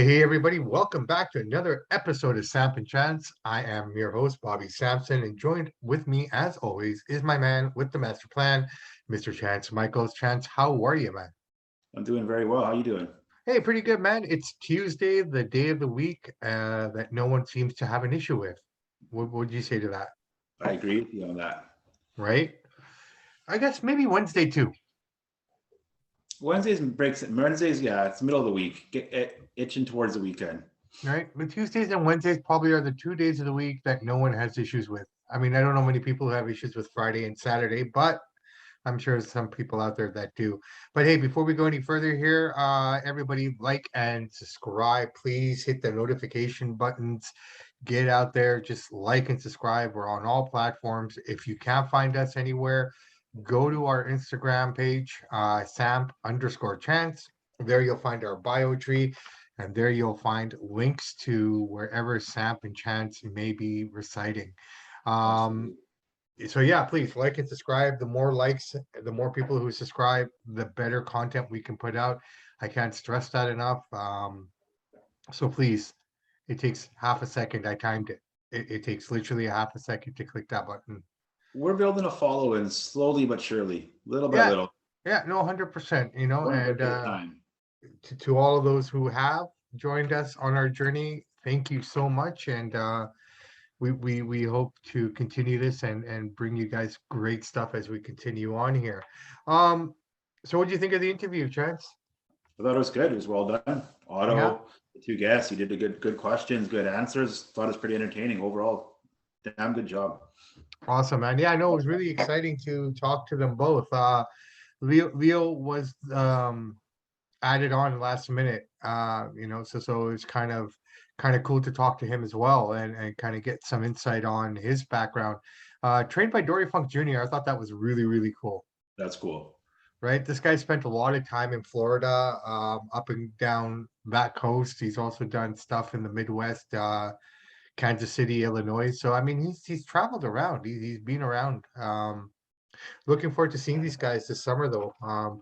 Hey, everybody, welcome back to another episode of Samp&Chance. I am your host, Bobby Sampson, and joined with me, as always, is my man with the master plan, Mr. Chance Michaels. Chance, how are you, man? I'm doing very well. How you doing? Hey, pretty good, man. It's Tuesday, the day of the week that no one seems to have an issue with. What would you say to that, I agree with you on that. right? I guess maybe Wednesday, too, Wednesdays, yeah, it's middle of the week. Get itching towards the weekend. right? But Tuesdays and Wednesdays probably are the 2 days of the week that no one has issues with. I mean, I don't know many people who have issues with Friday and Saturday, but I'm sure there's some people out there that do. But hey, before we go any further here, everybody like and subscribe. Please hit the notification buttons. Get out there, just like and subscribe. We're on all platforms. If you can't find us anywhere, go to our Instagram page, Samp_Chance. There you'll find our bio tree, and there you'll find links to wherever Samp&Chance may be reciting. Um, Absolutely. so yeah, please like and subscribe. The more likes, the more people who subscribe, the better content we can put out. I can't stress that enough. So please, it takes half a second. I timed it. It takes literally a half a second to click that button. We're building a following slowly but surely, little by Yeah, little, yeah, no, 100%. one And brick at a time. to all of those who have joined us on our journey, thank you so much. And we hope to continue this and bring you guys great stuff as we continue on here. Um, so what do you think of the interview, Chance? I thought it was good. It was well done. Yeah, Otto, the two guests, you did a good questions, good answers. Thought it was pretty entertaining overall. Damn good job. awesome, man. Yeah, I know it was really exciting to talk to them both. Leo was added on last minute. So it's kind of cool to talk to him as well and kind of get some insight on his background. Trained by Dory Funk Jr. I thought that was really, really cool. That's cool. Right? This guy spent a lot of time in Florida, up and down that coast. He's also done stuff in the Midwest, Kansas City, Illinois. So I mean, he's traveled around. He's been around. Looking forward to seeing these guys this summer, though,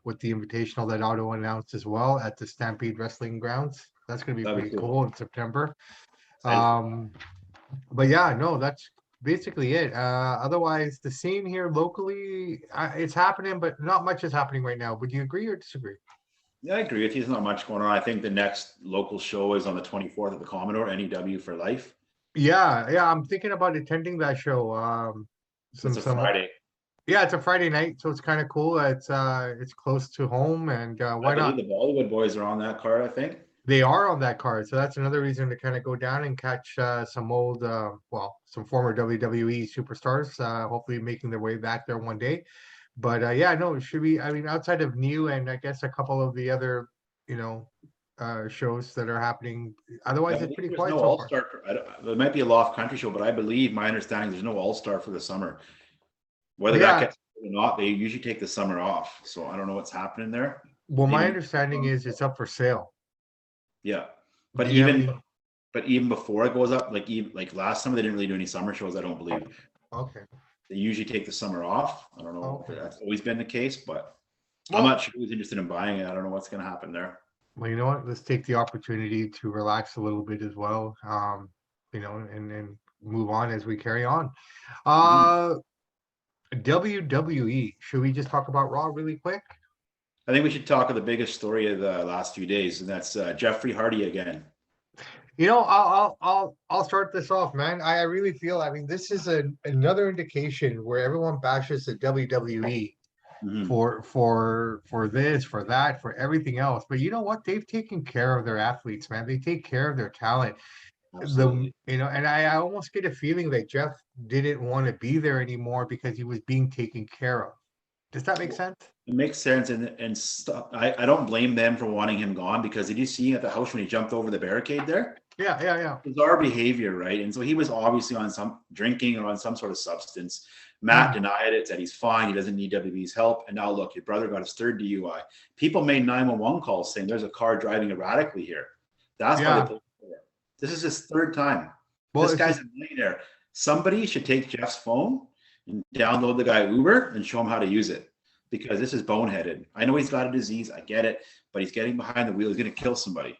with the invitational that Otto announced as well at the Stampede Wrestling Grounds. That's going to be That'd be pretty cool. cool in September. Excited. Um, but yeah, no, that's basically it. Otherwise, the scene here locally, it's happening, but not much is happening right now. Would you agree or disagree? Yeah, I agree with you. There's not much going on. I think the next local show is on the 24th at the Commodore, NEW for life. Yeah, I'm thinking about attending that show. It's a Friday. Yeah, it's a Friday night, so it's kind of cool. It's close to home, and I why believe not? the Bollywood boys are on that card, I think. They are on that card, so that's another reason to kind of go down and catch some old, some former WWE superstars, hopefully making their way back there one day. But yeah, no, it should be. I mean, outside of New and I guess a couple of the other, you know, shows that are happening. I Otherwise, it's believe pretty there's quiet no so far. All-Star. There might be a Loft Country show, but I believe my understanding there's no All-Star for the summer. Whether that Yeah, gets or not, they usually take the summer off. So I don't know what's happening there. well, my Maybe. understanding is it's up for sale. Yeah, Do but you have even any? but even before it goes up, like last summer they didn't really do any summer shows. I don't believe Okay, they usually take the summer off. I don't know if okay. that's always been the case, but I'm Well, not sure who's interested in buying it. I don't know what's going to happen there. well, you know what? Let's take the opportunity to relax a little bit as well. And move on as we carry on. Mhm. Uh, WWE. Should we just talk about Raw really quick? I think we should talk of the biggest story of the last few days, and that's Jeffrey Hardy again. I'll start this off, man. I really feel. I mean, this is another indication where everyone bashes the WWE Mhm. for this, for that, for everything else. But you know what? They've taken care of their athletes, man. They take care of their talent. Absolutely. And I almost get a feeling that Jeff didn't want to be there anymore because he was being taken care of. Does that make sense? It makes sense, and I don't blame them for wanting him gone because did you see at the house when he jumped over the barricade there? Yeah. Bizarre behavior, right? And so he was obviously on some drinking or on some sort of substance. Matt Mm, denied it, said he's fine, he doesn't need WWE's help. And now look, your brother got his third DUI. People made 911 calls saying there's a car driving erratically here. That's why they yeah. pulled over. This is his third time. Well, This it's guy's just a millionaire. Somebody should take Jeff's phone and download the guy Uber and show him how to use it because this is boneheaded. I know he's got a disease, I get it, but he's getting behind the wheel. He's going to kill somebody.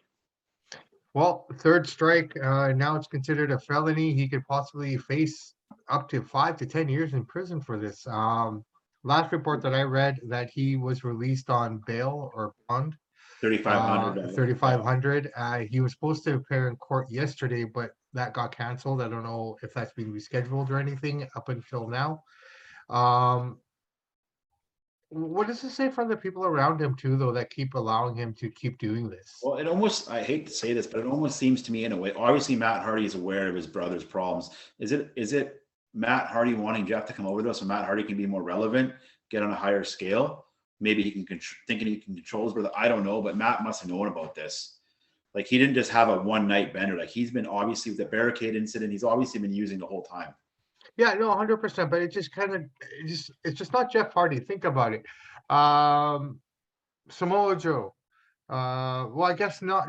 Well, third strike, now it's considered a felony. He could possibly face up to 5 to 10 years in prison for this. Last report that I read that he was released on bail or bond, 3,500. Yeah. 3,500. He was supposed to appear in court yesterday, but that got canceled. I don't know if that's been rescheduled or anything up until now. Um, what does it say from the people around him too, though, that keep allowing him to keep doing this? Well, it almost, I hate to say this, but it almost seems to me in a way, obviously Matt Hardy is aware of his brother's problems. Is it Matt Hardy wanting Jeff to come over to us so Matt Hardy can be more relevant, get on a higher scale? Maybe he can thinking he can control his brother. I don't know, but Matt must have known about this. Like he didn't just have a one night bender. Like he's been obviously with the barricade incident, he's obviously been using the whole time. Yeah, no, 100%. But it just kind of, it's just not Jeff Hardy. Think about it. Samoa Joe. Well, I guess not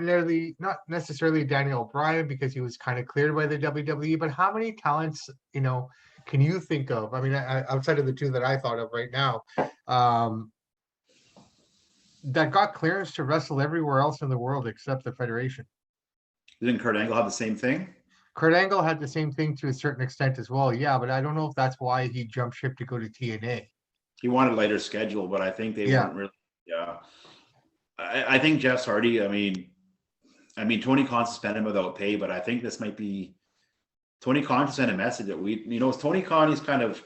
necessarily Daniel Bryan because he was kind of cleared by the WWE. But how many talents, can you think of? I mean, outside of the two that I thought of right now, that got clearance to wrestle everywhere else in the world except the Federation. Didn't Kurt Angle have the same thing? Kurt Angle had the same thing to a certain extent as well. Yeah, but I don't know if that's why he jumped ship to go to TNA. He wanted a lighter schedule, but I think they Yeah. weren't really. Yeah, I think Jeff Hardy. I mean, Tony Khan suspended him without pay, but I think this might be Tony Khan sent a message that Tony Khan, he's kind of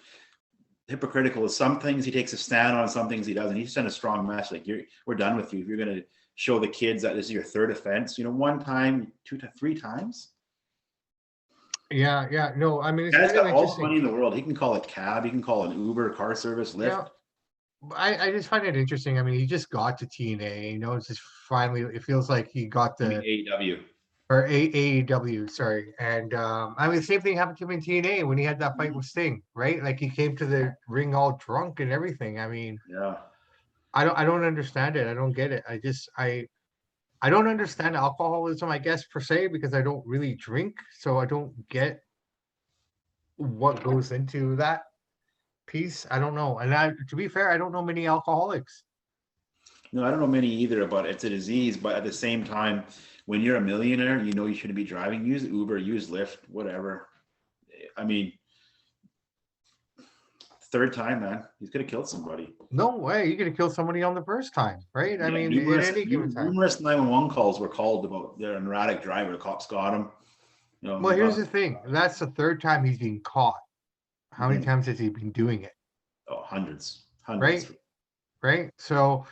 hypocritical. Some things he takes a stand on, some things he doesn't. He sent a strong message like, we're done with you. If you're going to show the kids that this is your third offense, one time, 2 to 3 times. Yeah, no, I mean, it's Guy's kind of got all the interesting. money in the world. He can call it cab. He can call an Uber, car service, Lyft. Yeah. I just find it interesting. I mean, he just got to TNA, it's just finally, it feels like he got the AEW. or AEW, sorry. And I mean, the same thing happened to him in TNA when he had that fight with Sting, right? Like he came to the ring all drunk and everything. I mean, Yeah. I don't understand it. I don't get it. I don't understand alcoholism, I guess, per se, because I don't really drink, so I don't get what goes into that piece. I don't know. And to be fair, I don't know many alcoholics. No, I don't know many either, but it's a disease. But at the same time, when you're a millionaire, you shouldn't be driving. Use Uber, use Lyft, whatever. I mean, third time, man, he's gonna kill somebody. No way, you're gonna kill somebody on the first time, right? I mean, at any given time. Numerous 911 calls were called about their erratic driver. The cops got him. Well, here's the thing. That's the third time he's been caught. How many times has he been doing it? Oh, hundreds. Right. So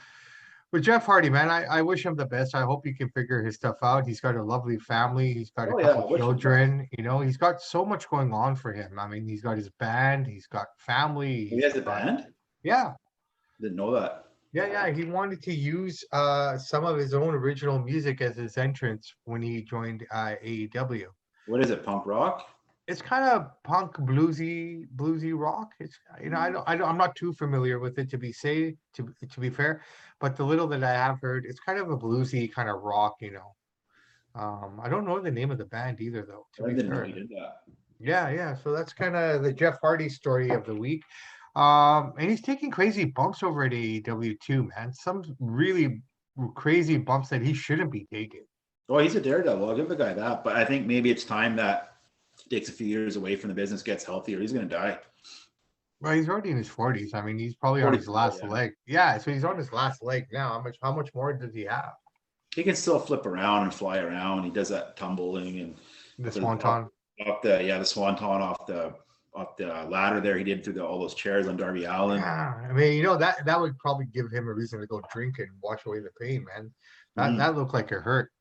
with Jeff Hardy, man, I wish him the best. I hope he can figure his stuff out. He's got a lovely family. He's got a couple children. He's got so much going on for him. I mean, he's got his band. He's got family. He has a band? Yeah. Didn't know that. Yeah. He wanted to use some of his own original music as his entrance when he joined AEW. What is it? Punk rock? It's kind of punk bluesy rock. It's I'm not too familiar with it to be fair, but the little that I have heard, it's kind of a bluesy kind of rock. I don't know the name of the band either, though. I didn't know he did that. Yeah. So that's kind of the Jeff Hardy story of the week. And he's taking crazy bumps over at AEW too, man. Some really crazy bumps that he shouldn't be taking. Oh, he's a daredevil. I'll give the guy that, but I think maybe it's time that takes a few years away from the business, gets healthier. He's going to die. Well, he's already in his 40s. I mean, he's probably on his last leg. Yeah, so he's on his last leg now. How much more does he have? He can still flip around and fly around. He does that tumbling and the swanton. The swanton off the ladder there. He did through all those chairs on Darby Allin. Yeah, I mean, that would probably give him a reason to go drink and wash away the pain, man. That looked like it hurt.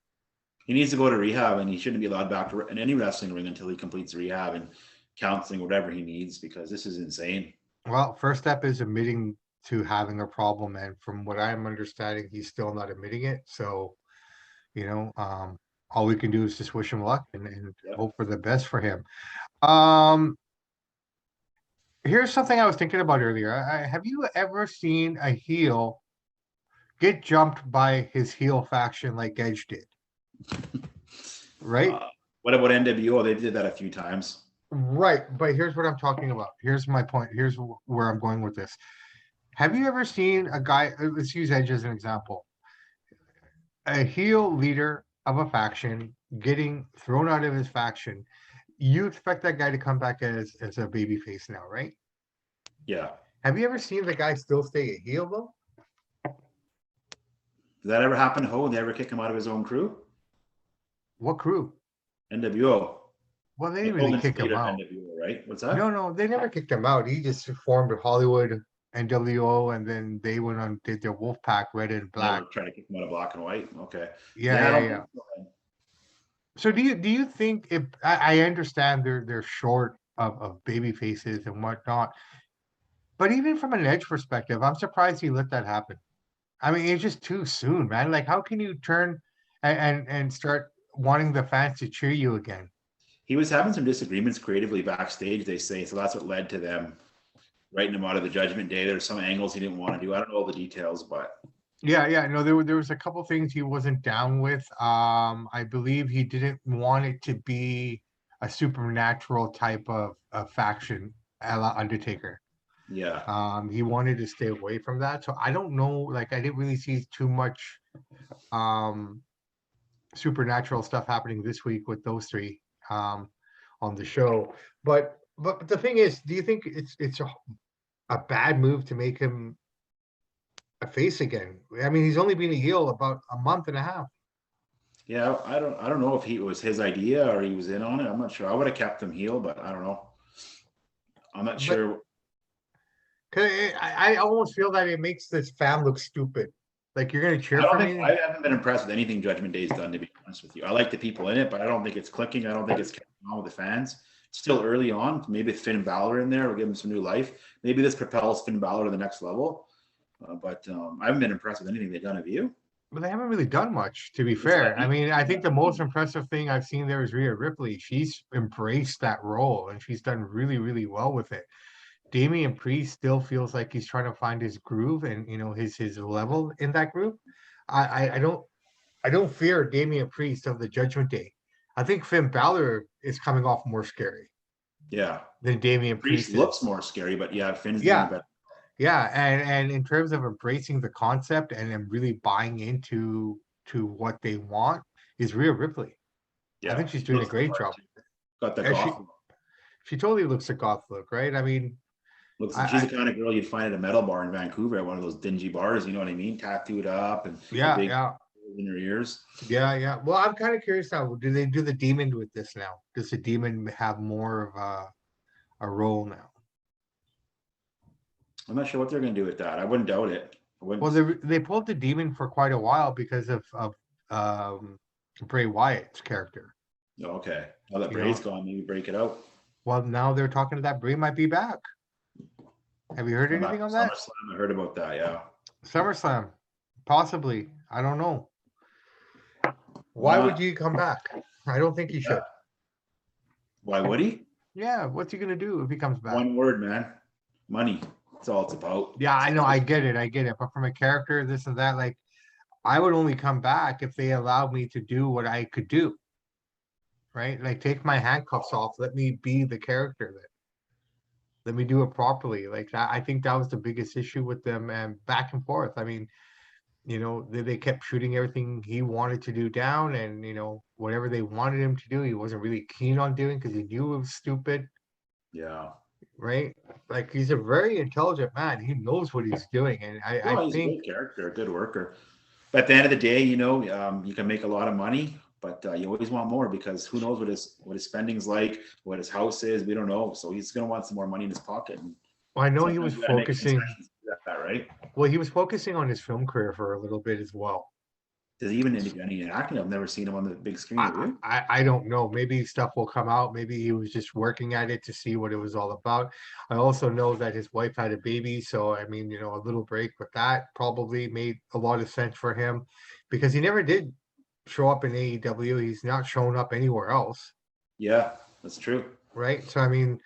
He needs to go to rehab, and he shouldn't be allowed back in any wrestling ring until he completes rehab and counseling, whatever he needs, because this is insane. Well, first step is admitting to having a problem, and from what I'm understanding, he's still not admitting it. So, all we can do is just wish him luck and hope for the best for him. Here's something I was thinking about earlier. Have you ever seen a heel get jumped by his heel faction like Edge did? Right? What about NWO? They did that a few times. Right, but here's what I'm talking about. Here's my point. Here's where I'm going with this. Have you ever seen a guy, let's use Edge as an example, a heel leader of a faction, getting thrown out of his faction. You expect that guy to come back as a baby face now, right? Yeah. Have you ever seen the guy still stay a heel though? Did that ever happen to Ho? They ever kick him out of his own crew? What crew? NWO. Well, they Like didn't really Golden kick State him of out. NWO, right? What's No, that? no, they never kicked him out. He just formed Hollywood NWO, and then they went on did their Wolfpack Red and Never Black. try to kick him out of black and white. Okay. Yeah, Yeah, I yeah, don't yeah. think so. So do you think if I understand they're short of baby faces and whatnot, but even from an Edge perspective, I'm surprised he let that happen. I mean, it's just too soon, man. Like, how can you turn and start wanting the fans to cheer you again? He was having some disagreements creatively backstage, they say. So that's what led to them writing him out of the Judgment Day. There's some angles he didn't want to do. I don't know all the details, but Yeah, yeah. No, there was a couple things he wasn't down with. I believe he didn't want it to be a supernatural type of faction, a la Undertaker. yeah. He wanted to stay away from that. So I don't know. Like, I didn't really see too much um supernatural stuff happening this week with those three on the show. But the thing is, do you think it's a bad move to make him a face again? I mean, he's only been a heel about a month and a half. Yeah, I don't know if he it was his idea or he was in on it. I'm not sure. I would have kept him heel, but I don't know. I'm not But sure. 'cause I almost feel that it makes this fan look stupid. Like, you're gonna cheer I don't for think me. I haven't been impressed with anything Judgment Day's done, to be honest with you. I like the people in it, but I don't think it's clicking. I don't think it's catching on with the fans. It's still early on. Maybe Finn Balor in there will give him some new life. Maybe this propels Finn Balor to the next level. But I haven't been impressed with anything they've done. Have you? But they haven't really done much, to be That's what fair. I I mean. mean, I think the most impressive thing I've seen there is Rhea Ripley. She's embraced that role and she's done really, really well with it. Damian Priest still feels like he's trying to find his groove and his level in that group. I don't fear Damian Priest of the Judgment Day. I think Finn Balor is coming off more scary Yeah. than Damian Priest Priest looks is. more scary, but yeah, Finn's doing a Yeah, better. yeah, and in terms of embracing the concept and then really buying into to what they want is Rhea Ripley. I Yeah, think she's she doing a looks the great part job. too. Got the And goth look. she totally looks a goth look, right? I mean, Looks I, she's I the kind of girl you'd find at a metal bar in Vancouver at one of those dingy bars. You know what I mean? Tattooed up and the yeah, big yeah, in her ears. yeah, yeah. Well, I'm kind of curious now. Do they do the demon with this now? Does the demon have more of a role now? I'm not sure what they're going to do with that. I wouldn't doubt it. I Well, wouldn't. they pulled the demon for quite a while because of um, Bray Wyatt's character. Oh, okay. Now that You Bray's know, gone, maybe break it out. well, now they're talking to that Bray might be back. Have you heard Come back anything from on that? SummerSlam. I heard about that. Yeah. SummerSlam, possibly. I don't know. Why Why would not? you come back? I don't think he Yeah. should. Why would he? Yeah, what's he gonna do if he comes back? One word, man. Money. That's all it's about. Yeah, I That's know, all. I get it, I get it. But from a character, this and that, like, I would only come back if they allowed me to do what I could do, right? Like, take my handcuffs off, let me be the character that let me do it properly. Like that, I think that was the biggest issue with them and back and forth. I mean, they kept shooting everything he wanted to do down, and whatever they wanted him to do, he wasn't really keen on doing because he knew it was stupid, Yeah. right? Like, he's a very intelligent man. He knows what he's doing, and I No, he's a think great character, a good worker. But at the end of the day, you can make a lot of money, but you always want more because who knows what his spending's like, what his house is. We don't know, so he's going to want some more money in his pocket. And well, I know he was sometimes you got to make focusing. concessions to that, right? Well, he was focusing on his film career for a little bit as well. Does he even do any acting? I've never seen him on the big screen. Have you? I don't know. Maybe stuff will come out. Maybe he was just working at it to see what it was all about. I also know that his wife had a baby, so I mean, a little break with that probably made a lot of sense for him because he never did show up in AEW. He's not shown up anywhere else, Yeah, that's true. right? So I mean,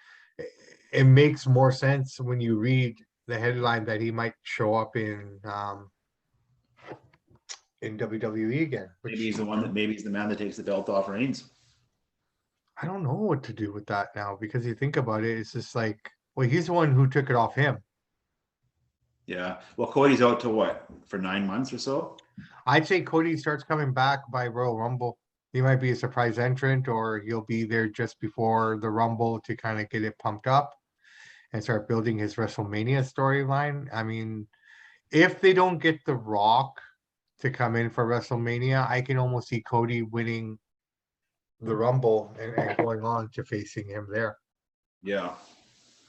it makes more sense when you read the headline that he might show up in WWE again, Maybe which he's the one that maybe he's the man that takes the belt off Reigns. I don't know what to do with that now because you think about it, it's just like, well, he's the one who took it off him. Yeah. Well, Cody's out to what for 9 months or so. I'd say Cody starts coming back by Royal Rumble. He might be a surprise entrant, or he'll be there just before the Rumble to kind of get it pumped up and start building his WrestleMania storyline. I mean, if they don't get The Rock to come in for WrestleMania, I can almost see Cody winning the Rumble and going on to facing him there. Yeah.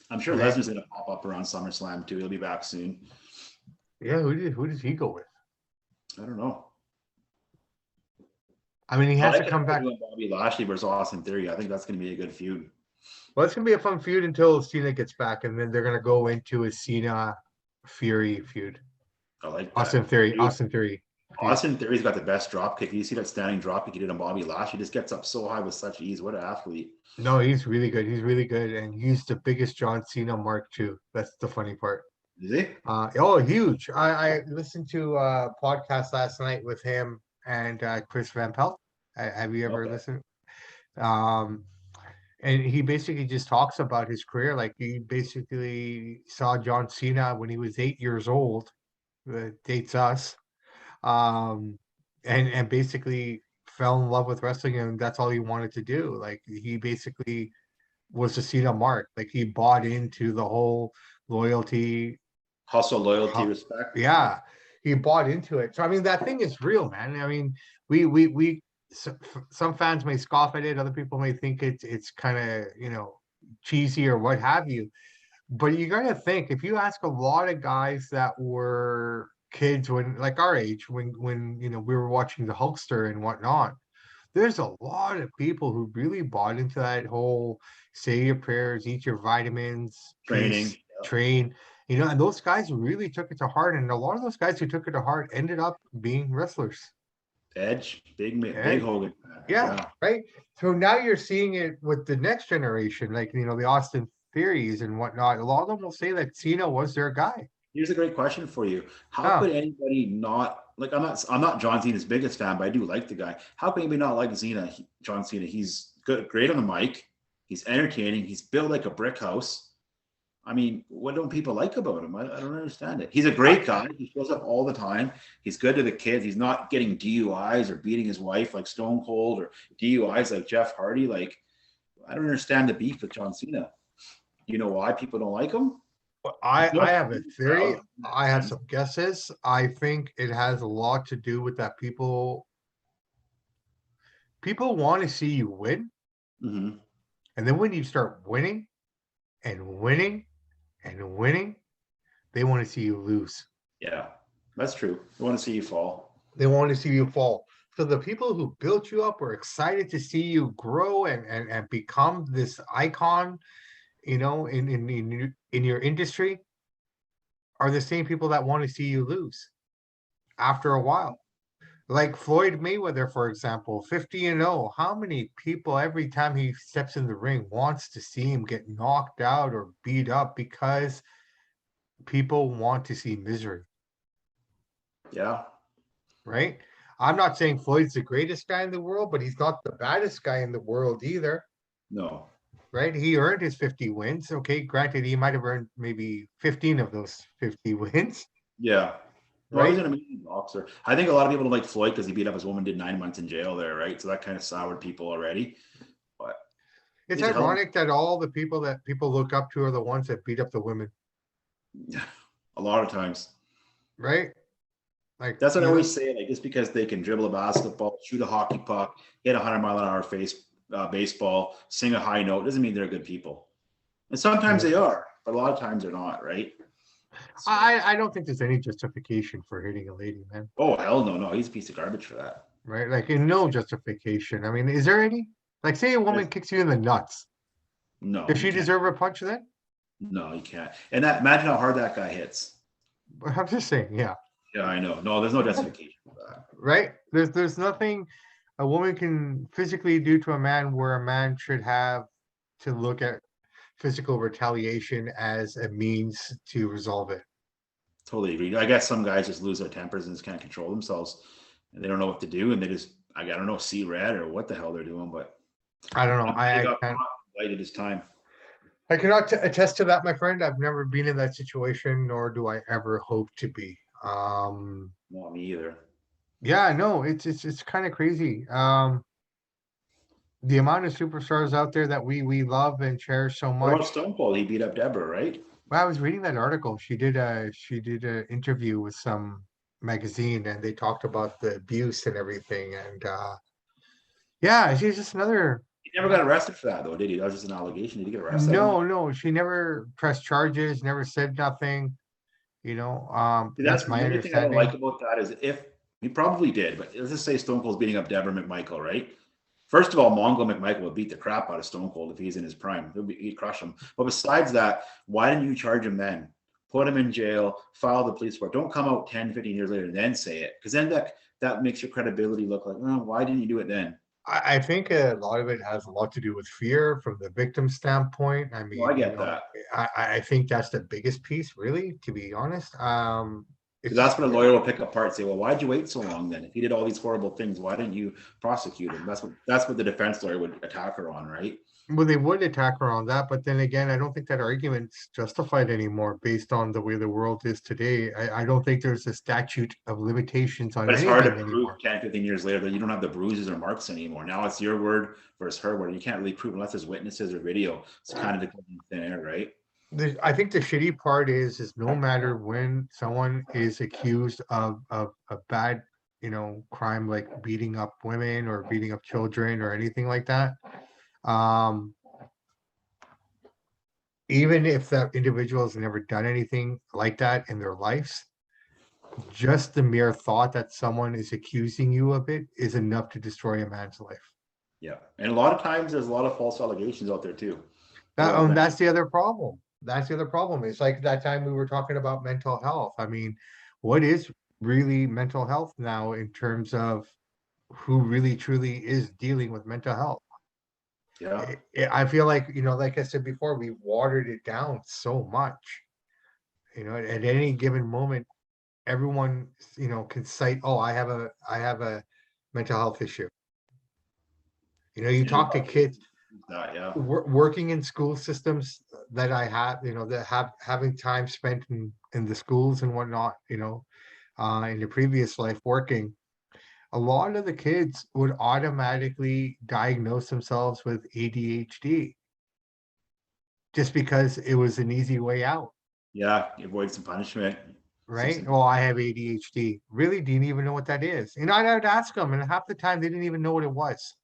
I'm sure Okay. Lesnar's going to pop up around SummerSlam too. He'll be back soon. Yeah, who does he go with? I don't know. I mean, he I has like to come back. Bobby Lashley versus Austin Theory. I think that's going to be a good feud. Well, it's gonna be a fun feud until Cena gets back, and then they're gonna go into a Cena Fury feud. I like that. Austin Theory. Dude, Austin Theory. Austin Theory's got the best drop kick. You see that standing drop kick he did on Bobby Lashley? He just gets up so high with such ease. What an athlete. No, he's really good. He's really good, and he's the biggest John Cena mark too. That's the funny part. Is he? Huge. I listened to a podcast last night with him and Chris Van Pelt. Have you ever Okay. listened? Um, and he basically just talks about his career. Like he basically saw John Cena when he was 8 years old. Dates us. And basically fell in love with wrestling, and that's all he wanted to do. Like he basically was the Cena mark. Like he bought into the whole loyalty. Hustle, loyalty, Hu- respect. Yeah, he bought into it. So I mean, that thing is real, man. I mean, we some fans may scoff at it. Other people may think it's kind of cheesy or what have you. But you gotta think, if you ask a lot of guys that were kids when like our age, when we were watching the Hulkster and whatnot, there's a lot of people who really bought into that whole say your prayers, eat your vitamins, Training. peace, train, and those guys really took it to heart. And a lot of those guys who took it to heart ended up being wrestlers. Edge, big And Hogan. yeah, right. So now you're seeing it with the next generation, like the Austin Theories and whatnot. A lot of them will say that Cena was their guy. Here's a great question for you. How Oh, could anybody not like? I'm not John Cena's biggest fan, but I do like the guy. How can anybody not like John Cena? He's good, great on the mic. He's entertaining. He's built like a brick house. I mean, what don't people like about him? I don't understand it. He's a great guy. He shows up all the time. He's good to the kids. He's not getting DUIs or beating his wife like Stone Cold or DUIs like Jeff Hardy. Like, I don't understand the beef with John Cena. You know why people don't like him? I have a theory. I have some guesses. I think it has a lot to do with that people want to see you win. Mm-hmm. And then when you start winning and winning and winning, they want to see you lose. Yeah, that's true. I want to see you fall. They want to see you fall. So the people who built you up are excited to see you grow and become this icon, in your industry, are the same people that want to see you lose after a while. Like Floyd Mayweather, for example, 50-0. How many people every time he steps in the ring wants to see him get knocked out or beat up because people want to see misery, Yeah. right? I'm not saying Floyd's the greatest guy in the world, but he's not the baddest guy in the world either, No. right? He earned his 50 wins. Okay, granted, he might have earned maybe 15 of those 50 wins, Yeah. Well, he's right? an amazing boxer. I think a lot of people don't like Floyd because he beat up his woman, did 9 months in jail there, right? So that kind of soured people already. But It's he's a hell of ironic that all the people that people look up to are the ones that beat up the women, a lot of times. right? Like That's what I always say. Like just because they can dribble a basketball, shoot a hockey puck, hit a 100-mile-an-hour baseball, sing a high note, doesn't mean they're good people. And sometimes they are, but a lot of times they're not, right? So, I don't think there's any justification for hitting a lady, man. oh hell no, he's a piece of garbage for that. Right? Like, in no justification. I mean, is there any? Like, say a woman kicks you in the nuts. No, Does you she can't. deserve a punch then? No, you can't. And imagine how hard that guy hits. I'm just saying, yeah. Yeah, I know. No, there's no justification for that. Right? There's nothing a woman can physically do to a man where a man should have to look at physical retaliation as a means to resolve it. Totally agree. I guess some guys just lose their tempers and just can't control themselves, and they don't know what to do, and they just, I don't know, see red or what the hell they're doing. But I don't know. I got waited his time. I cannot attest to that, my friend. I've never been in that situation, nor do I ever hope to be. No, me either. Yeah, no, it's kind of crazy. The amount of superstars out there that we love and cherish so What about much. Stone Cold? He beat up Deborah, right? Well, I was reading that article. She did a interview with some magazine, and they talked about the abuse and everything. And yeah, she's just another. He never got arrested for that, though, did he? That was just an allegation. Did he get arrested? I don't know. No, no, she never pressed charges, never said nothing. See, that's That's my the only thing I don't understanding. like about that is if he probably did, but let's just say Stone Cold's beating up Deborah McMichael, right? First of all, Mongo McMichael would beat the crap out of Stone Cold if he's in his prime. He'd crush him. But besides that, why didn't you charge him then? Put him in jail, file the police report. Don't come out 10, 15 years later and then say it. Because then that makes your credibility look like, oh, why didn't you do it then? I think a lot of it has a lot to do with fear from the victim standpoint. I Well, mean, I get that. I think that's the biggest piece, really, to be honest. It's Because that's just when a lawyer will pick up part and say, well, why'd you wait so long then? If he did all these horrible things, why didn't you prosecute him? That's what the defense lawyer would attack her on, right? well, they would attack her on that, but then again, I don't think that argument's justified anymore based on the way the world is today. I don't think there's a statute of limitations on But it's hard to anything prove anymore. 10, 15 years later that you don't have the bruises or marks anymore. Now it's your word versus her word. You can't really prove unless there's witnesses or video. It's kind of in thin air, right? I think the shitty part is no matter when someone is accused of a bad, crime like beating up women or beating up children or anything like that, um, even if that individual has never done anything like that in their lives, just the mere thought that someone is accusing you of it is enough to destroy a man's life. Yeah. And a lot of times there's a lot of false allegations out there too. That's the other problem. That's the other problem. It's like that time we were talking about mental health. I mean, what is really mental health now in terms of who really truly is dealing with mental health? Yeah. I feel like, like I said before, we watered it down so much. At any given moment, everyone, can cite, oh, I have a mental health issue. You And talk to kids that, yeah. working in school systems that I have, that having time spent in the schools and whatnot, in the previous life working, a lot of the kids would automatically diagnose themselves with ADHD just because it was an easy way out, Yeah. You avoid some punishment. right? Well, I have ADHD. Really? Do you even know what that is? And I'd ask them, and half the time they didn't even know what it was.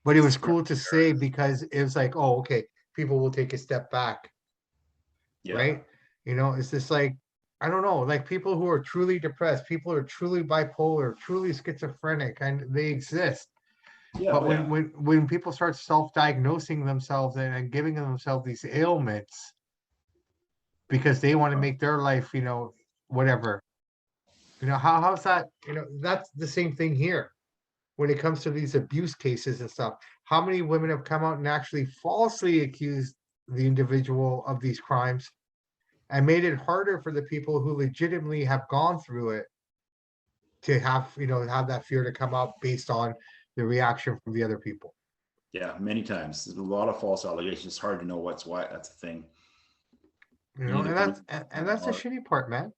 But it was cool to say because it was like, oh, okay, people will take a step back, Yeah. right? It's just like, I don't know, like people who are truly depressed, people who are truly bipolar, truly schizophrenic, and they exist. Yeah. But Oh, yeah. when people start self-diagnosing themselves and giving themselves these ailments because they want to make their life, whatever, how's that? That's the same thing here when it comes to these abuse cases and stuff. How many women have come out and actually falsely accused the individual of these crimes and made it harder for the people who legitimately have gone through it to have that fear to come out based on the reaction from the other people. Yeah. Many times. There's a lot of false allegations. It's hard to know what's what. That's the thing. You need to And prove that's the shitty part, man.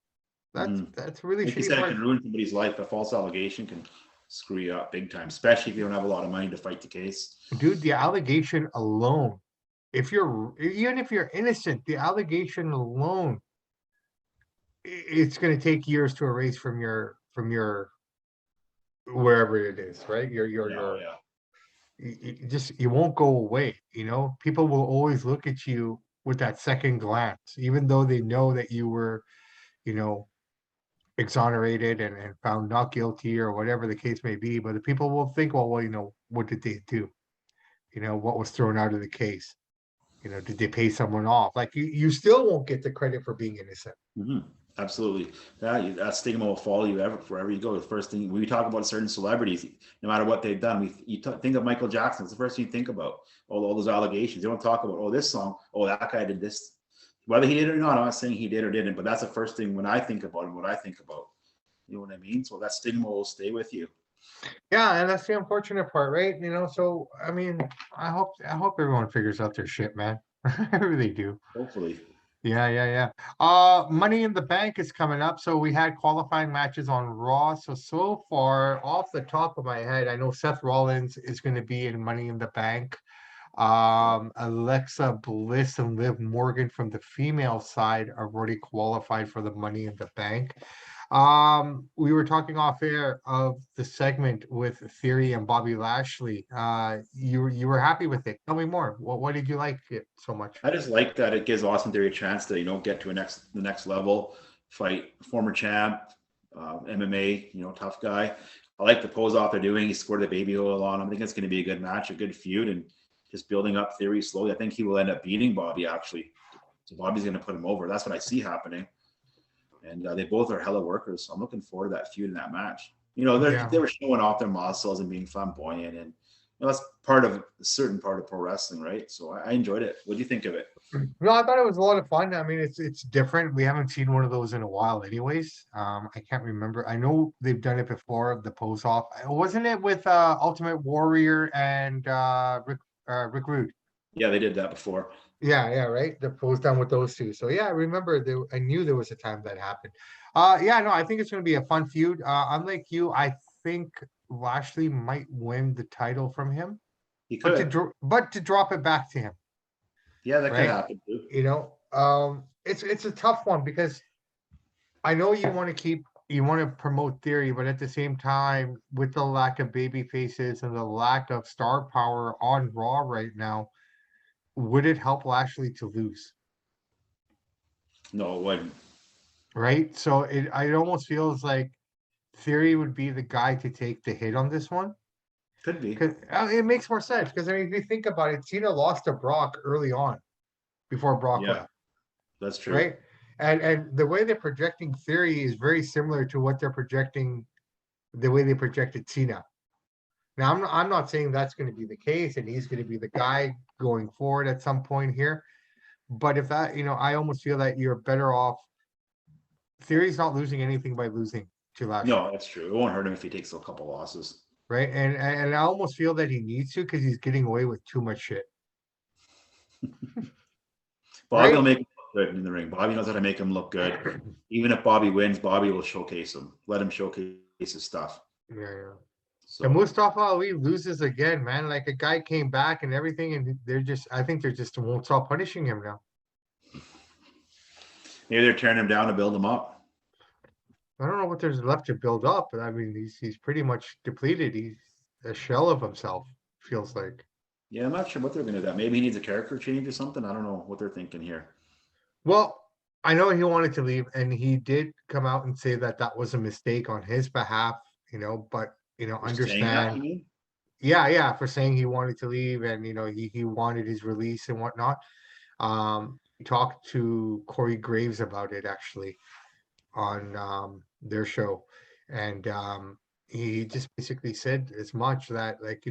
That's Mhm. that's a really Like you shitty said, it part. can ruin somebody's life. A false allegation can screw you up big time, especially if you don't have a lot of money to fight the case. Dude, the allegation alone, even if you're innocent, the allegation alone, it's going to take years to erase from your wherever it is, right? Yeah, oh, yeah. You won't go away. People will always look at you with that second glance, even though they know that you were, you know, exonerated and found not guilty or whatever the case may be. But the people will think, well, what did they do? What was thrown out of the case? Did they pay someone off? Like you still won't get the credit for being innocent. Mhm. Absolutely. That stigma will follow you wherever you go. The first thing we talk about certain celebrities, no matter what they've done, think of Michael Jackson. It's the first thing you think about. All those allegations. You don't talk about, oh, this song, oh, that guy did this. Whether he did it or not, I'm not saying he did or didn't, but that's the first thing when I think about him, what I think about. You know what I mean? So that stigma will stay with you. Yeah, and that's the unfortunate part, right? So I mean, I hope everyone figures out their shit, man. I really do. Hopefully. Yeah. Money in the Bank is coming up. So we had qualifying matches on Raw. So far, off the top of my head, I know Seth Rollins is going to be in Money in the Bank. Alexa Bliss and Liv Morgan from the female side are already qualified for the Money in the Bank. We were talking off air of the segment with Theory and Bobby Lashley. You were happy with it. Tell me more. What did you like it so much? I just like that it gives Austin Theory a chance to, get to the next level, fight former champ, MMA, tough guy. I like the pose off they're doing. He scored the baby oil on him. I think it's going to be a good match, a good feud, and just building up Theory slowly. I think he will end up beating Bobby, actually. So Bobby's going to put him over. That's what I see happening. And they both are hella workers. So I'm looking forward to that feud in that match. They were showing off their muscles and being flamboyant, and that's a certain part of pro wrestling, right? So I enjoyed it. What do you think of it? No, I thought it was a lot of fun. I mean, it's different. We haven't seen one of those in a while, anyways. I can't remember. I know they've done it before, the pose off. Wasn't it with Ultimate Warrior and Rick Rude? Yeah, they did that before. Yeah, right. The pose down with those two. So yeah, I remember I knew there was a time that happened. Yeah, no, I think it's going to be a fun feud. Unlike you, I think Lashley might win the title from him, He but could. but to drop it back to him. Yeah, that could Right? happen too. It's a tough one because I know you want to promote Theory, but at the same time, with the lack of baby faces and the lack of star power on Raw right now, would it help Lashley to lose? No, it wouldn't. Right? So it almost feels like Theory would be the guy to take the hit on this one. Could be. Because it makes more sense. Because I mean, if you think about it, Cena lost to Brock early on before Brock Yeah, left. that's true. Right? And the way they're projecting Theory is very similar to what they're projecting, the way they projected Cena. Now, I'm not saying that's going to be the case and he's going to be the guy going forward at some point here. But if that, I almost feel that you're better off. Theory's not losing anything by losing to Lashley. No, that's true. It won't hurt him if he takes a couple losses. Right? And I almost feel that he needs to because he's getting away with too much shit. Bobby will make him look good in the ring. Bobby knows how to make him look good. Even if Bobby wins, Bobby will showcase him. Let him showcase his stuff. Yeah. So And Mustafa Ali loses again, man. Like a guy came back and everything, and I think they're just won't stop punishing him now. maybe they're tearing him down to build him up. I don't know what there's left to build up, but I mean, he's pretty much depleted. He's a shell of himself, feels like. Yeah, I'm not sure what they're going to do. Maybe he needs a character change or something. I don't know what they're thinking here. Well, I know he wanted to leave, and he did come out and say that that was a mistake on his behalf, but, understand. Yeah, for saying he wanted to leave and, he wanted his release and whatnot. He talked to Corey Graves about it, actually, on their show. And he just basically said as much that, like,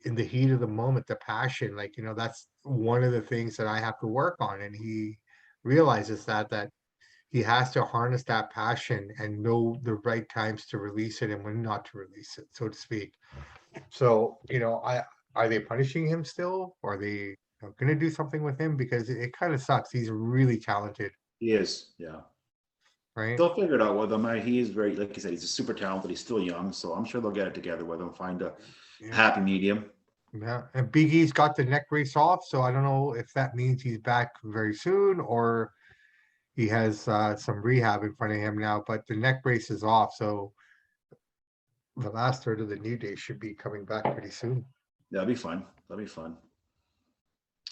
in the heat of the moment, the passion, like, that's one of the things that I have to work on. And he realizes that he has to harness that passion and know the right times to release it and when not to release it, so to speak. So, are they punishing him still? Or are they going to do something with him? Because it kind of sucks. He's really talented. He is, yeah. Right? They'll figure it out with him. He is very, like you said, he's super talented. He's still young, so I'm sure they'll get it together with him, find a happy medium. Yeah, and Big E's got the neck brace off, so I don't know if that means he's back very soon or he has some rehab in front of him now, but the neck brace is off, so the last third of the New Day should be coming back pretty soon. That'll be fun.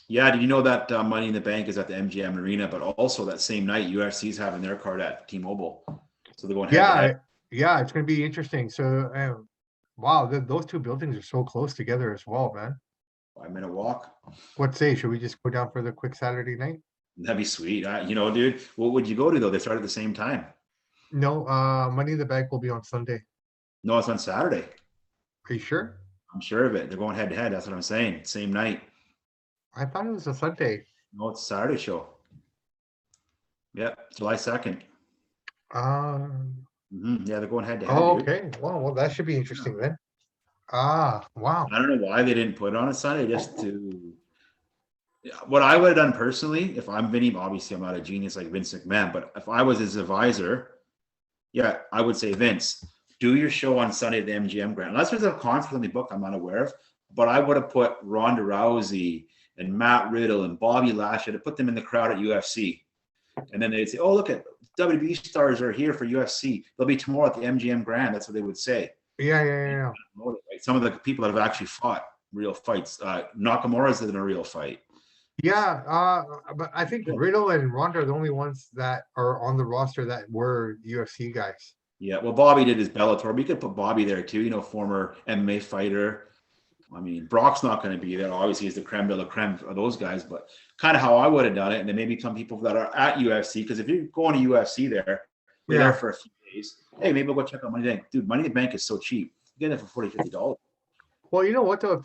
Yeah, did you know that Money in the Bank is at the MGM Arena, but also that same night UFC's having their card at T-Mobile, so they're going head to head. Yeah, it's going to be interesting. So, wow, those two buildings are so close together as well, man. 5-minute walk. What say? Should we just go down for the quick Saturday night? That'd be sweet. Dude, what would you go to though? They start at the same time. No, Money in the Bank will be on Sunday. No, it's on Saturday. Are you sure? I'm sure of it. They're going head to head. That's what I'm saying. Same night. I thought it was a Sunday. No, it's a Saturday show. Yeah, July 2nd. Yeah, they're going head to head. Oh, okay. Well, that should be interesting then. Wow. I don't know why they didn't put it on a Sunday, just to what I would have done personally, if I'm Vinny, obviously I'm not a genius like Vince McMahon, but if I was his advisor, yeah, I would say, Vince, do your show on Sunday at the MGM Grand. Unless there's a conflict in the book I'm not aware of, but I would have put Ronda Rousey and Matt Riddle and Bobby Lashley to put them in the crowd at UFC. And then they'd say, oh, look at WWE stars are here for UFC. They'll be tomorrow at the MGM Grand. That's what they would say. Yeah. Right? Some of the people that have actually fought real fights. Nakamura's in a real fight. Yeah, but I think Riddle and Ronda are the only ones that are on the roster that were UFC guys. Yeah, well, Bobby did his Bellator. We could put Bobby there too, former MMA fighter. I mean, Brock's not going to be there. Obviously, he's the creme de la creme of those guys, but kind of how I would have done it. And then maybe some people that are at UFC, because if you're going to UFC there, you're there for a few days. Hey, maybe we'll go check out Money in the Bank. Dude, Money in the Bank is so cheap. You get it for $40, $50. Well, you know what though?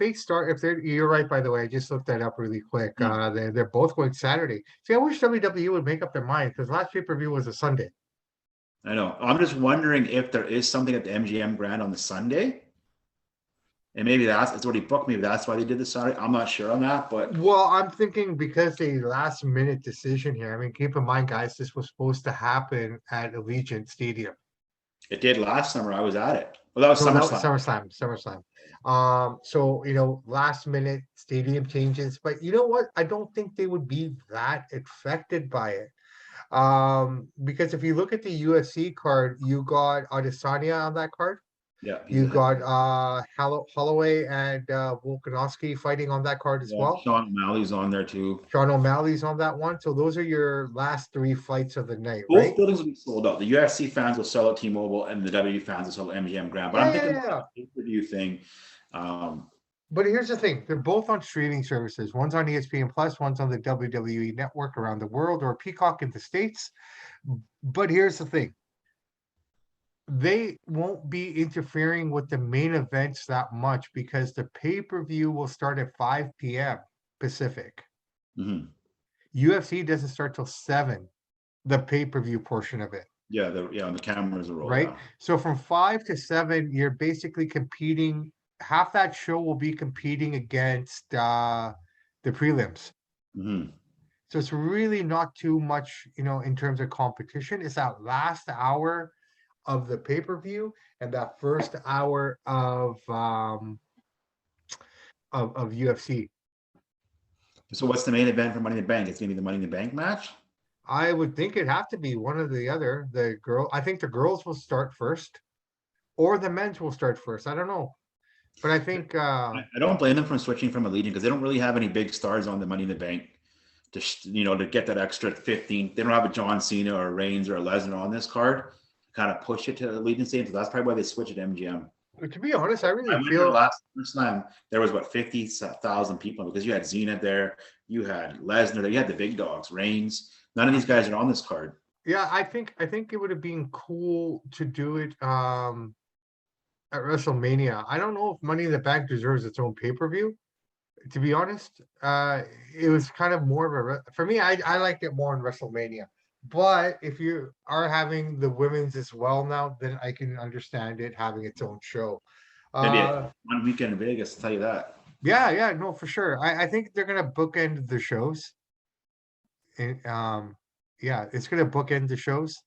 You're right, by the way, I just looked that up really quick. They're both going Saturday. See, I wish WWE would make up their mind because last pay-per-view was a Sunday. I know. I'm just wondering if there is something at the MGM Grand on the Sunday. And maybe it's already booked. Maybe that's why they did the Saturday. I'm not sure on that, but well, I'm thinking because a last minute decision here. I mean, keep in mind, guys, this was supposed to happen at Allegiant Stadium. It did last summer. I was at it. Well, that was SummerSlam. So, last minute stadium changes, but you know what? I don't think they would be that affected by it. Because if you look at the UFC card, you got Adesanya on that card. Yeah. You got Holloway and Volkanovski fighting on that card as well. Sean O'Malley's on there too. Sean O'Malley's on that one. So those are your last 3 fights of the night. Both buildings will be sold out. The UFC fans will sell at T-Mobile, and the WWE fans will sell at MGM Grand. But I'm thinking about the pay-per-view thing. But here's the thing: they're both on streaming services. One's on ESPN Plus, one's on the WWE Network around the world, or Peacock in the States. But here's the thing: they won't be interfering with the main events that much because the pay-per-view will start at 5 p.m. Pacific. Mm-hmm. UFC doesn't start till 7, the pay-per-view portion of it. Yeah, the cameras are rolling. Right? Now. So from 5 to 7, you're basically competing. Half that show will be competing against the prelims. Mm-hmm. So it's really not too much, in terms of competition. It's that last hour of the pay-per-view and that first hour of UFC. So what's the main event for Money in the Bank? It's gonna be the Money in the Bank match? I would think it'd have to be one or the other. I think the girls will start first, or the men's will start first. I don't know. But I think I don't blame them for switching from Allegiant because they don't really have any big stars on the Money in the Bank to get that extra 15. They don't have a John Cena or a Reigns or a Lesnar on this card. Kind of push it to Allegiant Stadium. So that's probably why they switch it to MGM. To be honest, I really feel last SummerSlam there was 50,000 people because you had Cena there, you had Lesnar there, you had the big dogs, Reigns. None of these guys are on this card. Yeah, I think it would have been cool to do it at WrestleMania. I don't know if Money in the Bank deserves its own pay-per-view. To be honest, it was kind of more of for me. I liked it more in WrestleMania. But if you are having the women's as well now, then I can understand it having its own show. Maybe one weekend in Vegas, I'll tell you that. Yeah, no, for sure. I think they're gonna bookend the shows. And it's gonna bookend the shows.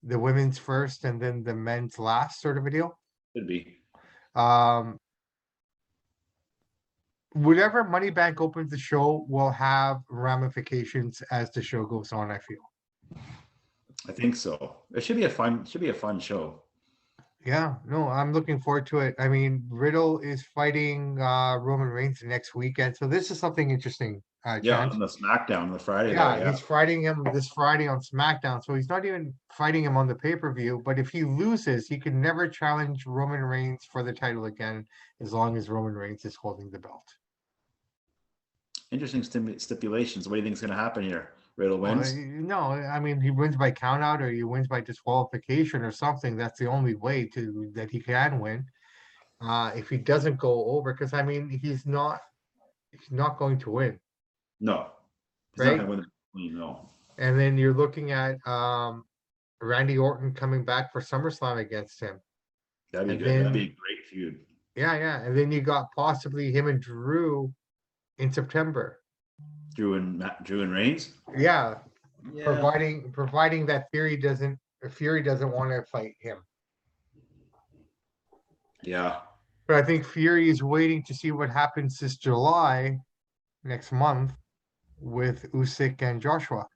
The women's first and then the men's last, sort of a deal. Could be. Whatever Money Bank opens the show will have ramifications as the show goes on, I feel. I think so. It should be a fun show. Yeah, no, I'm looking forward to it. I mean, Riddle is fighting Roman Reigns next weekend, so this is something interesting. On the SmackDown, the Friday. Yeah, he's fighting him this Friday on SmackDown, so he's not even fighting him on the pay-per-view. But if he loses, he can never challenge Roman Reigns for the title again, as long as Roman Reigns is holding the belt. Interesting stipulations. What do you think is going to happen here? Riddle wins? No, I mean, he wins by countout or he wins by disqualification or something. That's the only way that he can win. If he doesn't go over, because I mean, he's not going to win. No. He's right? not going to win. No. And then you're looking at Randy Orton coming back for SummerSlam against him. That'd be good. That'd be a great feud. Yeah. And then you got possibly him and Drew in September. Drew and Reigns. Yeah, Yeah. providing that Fury doesn't want to fight him. Yeah. But I think Fury is waiting to see what happens this July, next month, with Usyk and Joshua.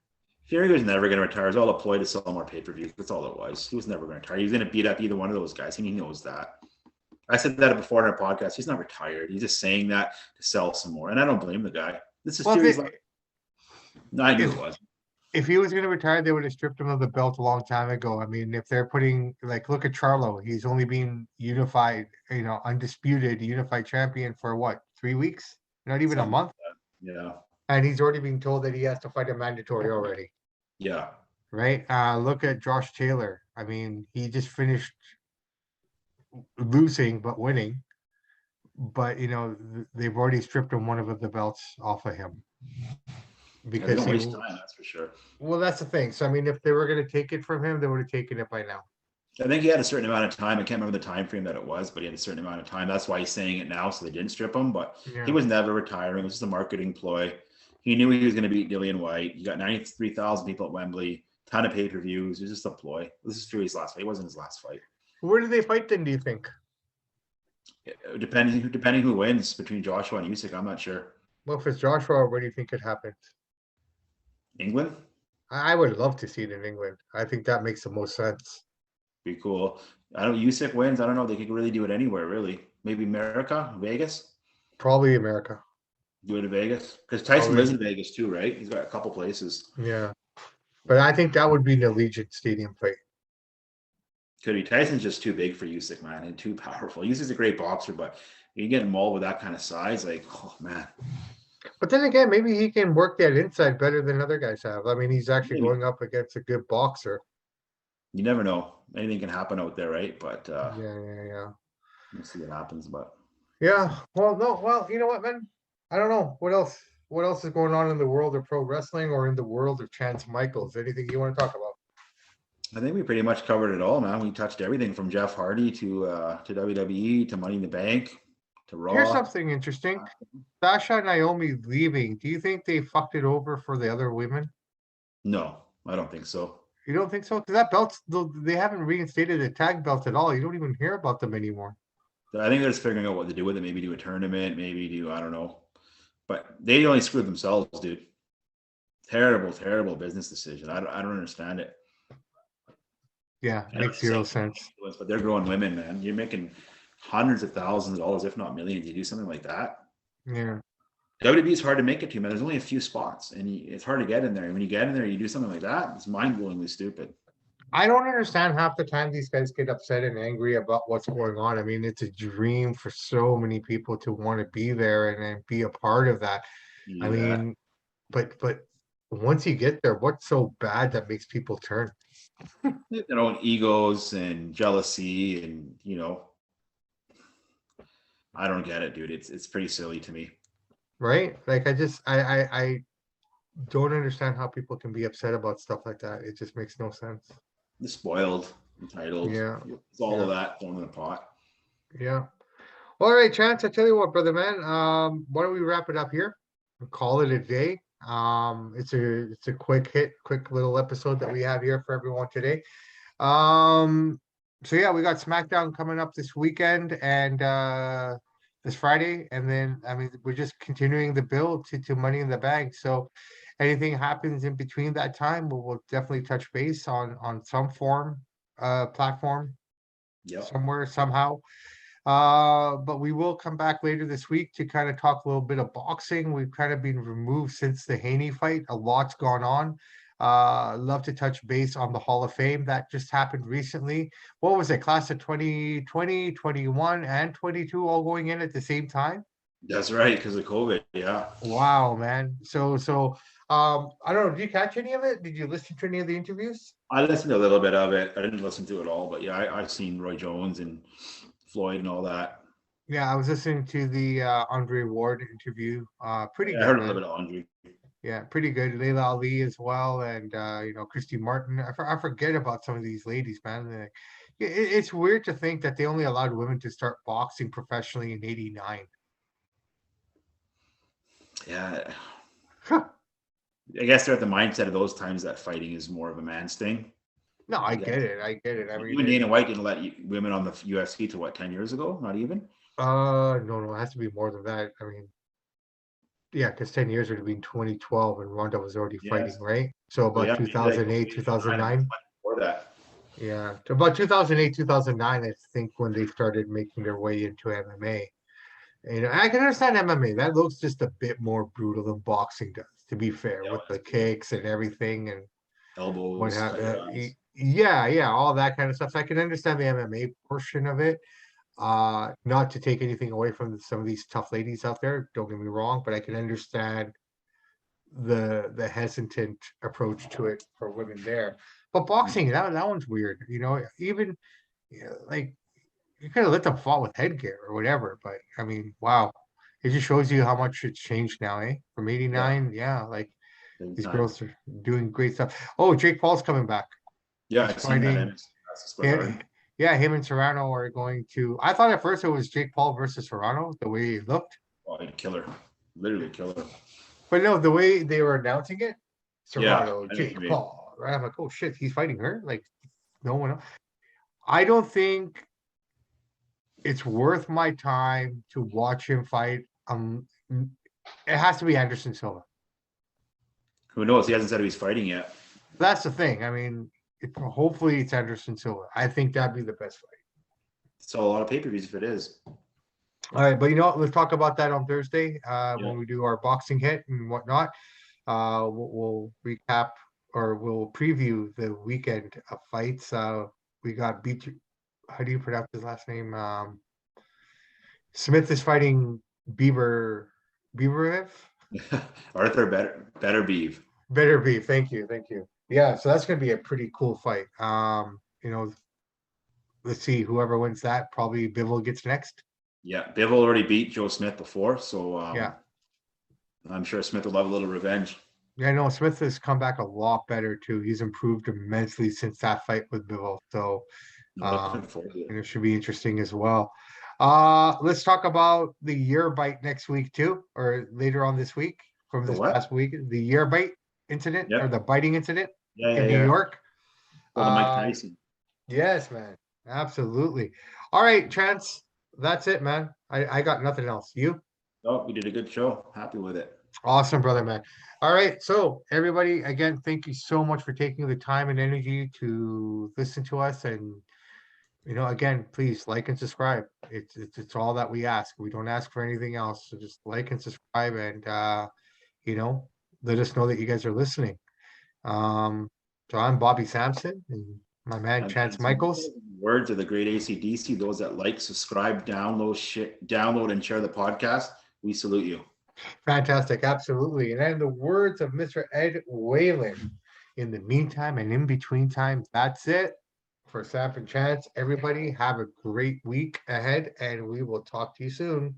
Fury was never going to retire. It was all a ploy to sell more pay-per-views. That's all it was. He was never going to retire. He was going to beat up either one of those guys, and he knows that. I said that before in our podcast. He's not retired. He's just saying that to sell some more, and I don't blame the guy. This is Fury's. No, I knew it was. If he was going to retire, they would have stripped him of the belt a long time ago. I mean, if they're putting, like, look at Charlo. He's only been unified, undisputed unified champion for what, 3 weeks? Not even a month. Like yeah. And he's already being told that he has to fight a mandatory already. Yeah. Right. Look at Josh Taylor. I mean, he just finished losing but winning. But they've already stripped him one of the belts off of him. Because they don't waste time, that's for sure. Well, that's the thing. So I mean, if they were going to take it from him, they would have taken it by now. I think he had a certain amount of time. I can't remember the time frame that it was, but he had a certain amount of time. That's why he's saying it now, so they didn't strip him. But he was never retiring. It was just a marketing ploy. He knew he was going to beat Dillian White. He got 93,000 people at Wembley, ton of pay-per-views. It was just a ploy. This is Fury's last fight. It wasn't his last fight. Where do they fight then, do you think? Depending who wins between Joshua and Usyk, I'm not sure. Well, if it's Joshua, where do you think it happens? England? I would love to see it in England. I think that makes the most sense. Be cool. Usyk wins. I don't know. They could really do it anywhere, really. Maybe America, Vegas? Probably America. Do it in Vegas? Because Tyson lives in Vegas too, right? He's got a couple places. Yeah. But I think that would be an Allegiant Stadium fight. Could be. Tyson's just too big for Usyk, man, and too powerful. Usyk's a great boxer, but you get involved with that kind of size, like, oh, man. But then again, maybe he can work that inside better than other guys have. I mean, he's actually going up against a good boxer. You never know. Anything can happen out there, right? But yeah. We'll see what happens. But yeah, well, you know what, man? I don't know what else. What else is going on in the world of pro wrestling or in the world of Chance Michaels? Anything you want to talk about? I think we pretty much covered it all, man. We touched everything from Jeff Hardy to WWE to Money in the Bank to Raw. Here's something interesting. Sasha and Naomi leaving. Do you think they fucked it over for the other women? No, I don't think so. You don't think so? Because that belt, they haven't reinstated the tag belt at all. You don't even hear about them anymore. I think they're just figuring out what to do with it. Maybe do a tournament. Maybe do, I don't know. But they only screwed themselves, dude. Terrible business decision. I don't understand it. Yeah, it makes zero sense. But they're growing women, man. You're making hundreds of thousands of dollars, if not millions. You do something like that. Yeah. WWE is hard to make it to, man. There's only a few spots, and it's hard to get in there. And when you get in there, you do something like that, it's mind-blowingly stupid. I don't understand half the time these guys get upset and angry about what's going on. I mean, it's a dream for so many people to want to be there and be a part of that. Yeah. I mean, but once you get there, what's so bad that makes people turn? Their own egos and jealousy, and I don't get it, dude. It's pretty silly to me. Right? Like I don't understand how people can be upset about stuff like that. It just makes no sense. The spoiled, entitled. Yeah. It's all of that thrown in the pot. Yeah. All right, Chance, I tell you what, brother man. Why don't we wrap it up here and call it a day? It's a quick little episode that we have here for everyone today. So yeah, we got SmackDown coming up this weekend and this Friday, and then I mean we're just continuing the build to Money in the Bank. So anything happens in between that time, we'll definitely touch base on some form platform, somewhere, somehow. But we will come back later this week to kind of talk a little bit of boxing. We've kind of been removed since the Haney fight. A lot's gone on. Love to touch base on the Hall of Fame that just happened recently. What was it? Class of 2020, 21, and 22 all going in at the same time? That's right, because of COVID. Yeah. Wow, man. So I don't know. Did you catch any of it? Did you listen to any of the interviews? I listened to a little bit of it. I didn't listen to it all, but yeah, I've seen Roy Jones and Floyd and all that. Yeah, I was listening to the Andre Ward interview. Pretty good. I heard a little bit of Andre. Yeah, pretty good. Layla Ali as well, and Christy Martin. I forget about some of these ladies, man. It's weird to think that they only allowed women to start boxing professionally in '89. Yeah, I guess they're at the mindset of those times that fighting is more of a man's thing. No, I guess. get it. I get it. I mean, Even Dana White didn't let women on the UFC to what, 10 years ago? Not even? no, it has to be more than that. I mean, yeah, because 10 years would have been 2012 and Ronda was already fighting, Yes. right? So So about yeah, maybe like 2008, 08, 2009. before that. Yeah, to about 2008, 2009, I think when they started making their way into MMA. And I can understand MMA. That looks just a bit more brutal than boxing does, to be fair, with the kicks and everything and what Elbows, have tight guys. yeah, all that kind of stuff. So I can understand the MMA portion of it. Not to take anything away from some of these tough ladies out there, don't get me wrong, but I can understand the hesitant approach to it for women there. But boxing, that one's weird. Even like you could have let them fall with headgear or whatever. But I mean, wow, it just shows you how much it's changed now, eh? From Yeah, '89, yeah, like big these time. girls are doing great stuff. Oh, Jake Paul's coming back. Yeah, He's I've seen that. And fighting. that's Yeah, Spartan. yeah, him and Serrano are going to. I thought at first it was Jake Paul versus Serrano, the way he looked. Oh, killer. Literally killer. But no, the way they were announcing it, Yeah, Serrano, I know what you Jake mean. Paul. Right? I'm like, oh shit, he's fighting her. Like no one else. I don't think it's worth my time to watch him fight. It has to be Anderson Silva. Who knows? He hasn't said he's fighting yet. That's the thing. I mean, hopefully it's Anderson Silva. I think that'd be the best fight. So a lot of pay-per-views if it is. All right, but you know what? Let's talk about that on Thursday Yeah. when we do our boxing hit and whatnot. We'll recap or we'll preview the weekend of fights. We got beat. How do you pronounce his last name? Smith is fighting Bieberev. Arthur better beef. Better be. Thank you. Thank you. Yeah, so that's gonna be a pretty cool fight. Let's see, whoever wins that, probably Bivol gets next. Yeah, Bivol already beat Joe Smith before, so Yeah. I'm sure Smith will have a little revenge. Yeah, no, Smith has come back a lot better too. He's improved immensely since that fight with Bivol. So Looking forward to and it. it should be interesting as well. Let's talk about the year bite next week too, or later on this week from The this what? past week, the year bite incident or Yep. the biting incident Yeah, in New yeah. York. Go to Mike Uh, Tyson. yes, man. Absolutely. All right, Chance. That's it, man. I got nothing else. You? Oh, we did a good show. Happy with it. Awesome, brother, man. All right. So, everybody, again, thank you so much for taking the time and energy to listen to us. And, again, please like and subscribe. It's all that we ask. We don't ask for anything else. So just like and subscribe and, you know, let us know that you guys are listening. So I'm Bobby Sampson and my man, Chance Michaels. Words of the great AC/DC. Those that like, subscribe, download and share the podcast. We salute you. Fantastic, absolutely. And then the words of Mr. Ed Whalen. In the meantime and in between time, that's it for Samp and Chance. Everybody have a great week ahead, and we will talk to you soon.